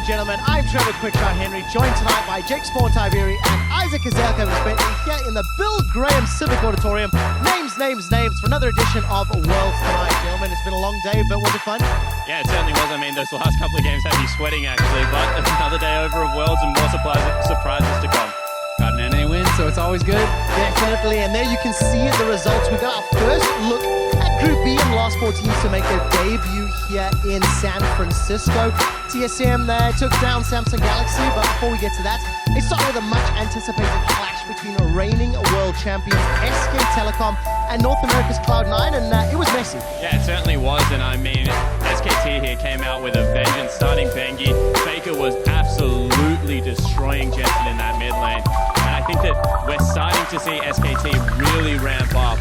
gentlemen, I'm Trevor Quickshot Henry, joined tonight by Jake Sportiveri and Isaac Kazelka here in the Bill Graham Civic Auditorium. Names for another edition of Worlds Tonight. Gentlemen, it's been a long day, but was it fun? Yeah, it certainly was. I mean, those last couple of games had me sweating, actually, but another day over of Worlds and more surprises to come. Got an NA win, so it's always good. Definitely, and there you can see the results. We got our first look at Group B and last 4 teams to make their debut here in San Francisco. TSM there took down Samsung Galaxy, but before we get to that, it started with a much anticipated clash between reigning world champions SK Telecom and North America's Cloud9, and it was messy. Yeah, it certainly was, and I mean, SKT here came out with a vengeance, starting Bengi. Faker was absolutely destroying Jensen in that mid lane, and I think that we're starting to see SKT really ramp up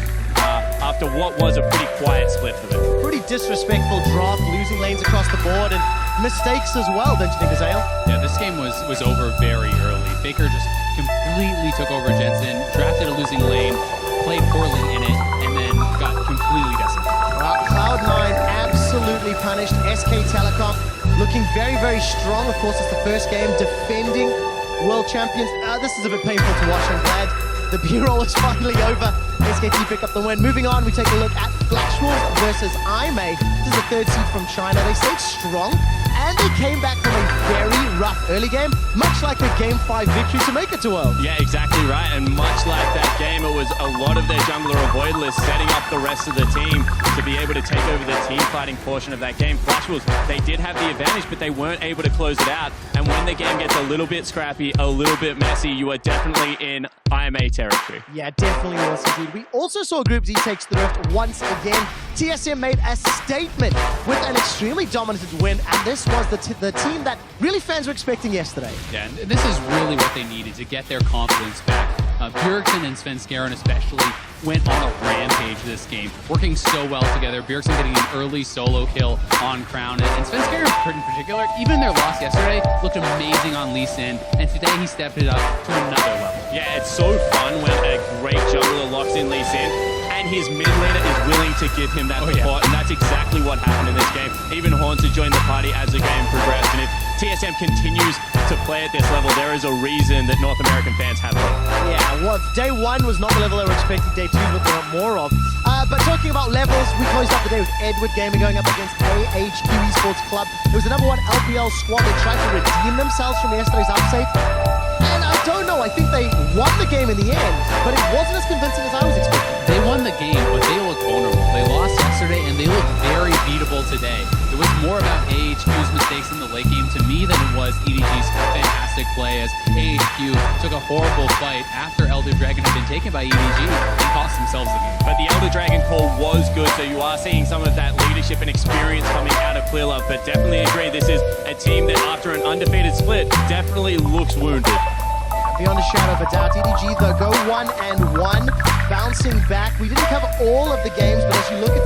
after what was a pretty quiet split for them. Pretty disrespectful draft, losing lanes across the board, and mistakes as well, don't you think, Azale? Yeah, this game was over very early. Faker just completely took over Jensen, drafted a losing lane, played poorly in it, and then got completely decimated. Well, Cloud9 absolutely punished SK Telecom, looking very, very strong. Of course, it's the first game defending world champions. This is a bit painful to watch. I'm glad the B-roll is finally over. SKT pick up the win. Moving on, we take a look at Flash Wolves versus IMA. This is the 3rd seed from China. They stayed strong, and they came back from a very rough early game, much like a Game 5 victory to make it to Worlds. Yeah, exactly right, and much like that game, it was a lot of their jungler avoid list setting up the rest of the team to be able to take over the team fighting portion of that game. Flash Wolves, they did have the advantage, but they weren't able to close it out, and when the game gets a little bit scrappy, a little bit messy, you are definitely in IMA territory. Yeah, definitely was indeed. We also saw Group Z takes the rift once again. TSM made a statement with an extremely dominant win, and this was the team that really fans were expecting yesterday. Yeah, and this is really what they needed to get their confidence back. Bjergsen and Svenskeren especially went on a rampage this game, working so well together. Bjergsen getting an early solo kill on Crown, and Svenskeren in particular, even their loss yesterday, looked amazing on Lee Sin, and today he stepped it up to another level. Yeah, it's so fun when a great jungler locks in Lee Sin, and his mid laner is willing to give him that support, and that's exactly what happened in this game. Even Haunter joined the party as the game progressed, and if TSM continues to play at this level, there is a reason that North American fans have hope. Yeah, well, day 1 was not the level they were expecting, day 2 what they want more of. But talking about levels, we closed up the day with Edward Gaming going up against AHQ Esports Club. It was the #1 LPL squad that tried to redeem themselves from yesterday's upset. And I don't know, I think they won the game in the end, but it wasn't as convincing as I was expecting. They won the game, but they look vulnerable. They lost yesterday, and they look very beatable today. It was more about AHQ's mistakes in the late game to me than it was EDG's fantastic play, as AHQ took a horrible fight after Elder Dragon had been taken by EDG and cost themselves the game. But the Elder Dragon call was good, so you are seeing some of that leadership and experience coming out of Clearlove, but definitely agree this is a team that after an undefeated split definitely looks wounded. Beyond a shadow of a doubt, EDG though go 1-1, bouncing back. We didn't cover all of the games, but as you look at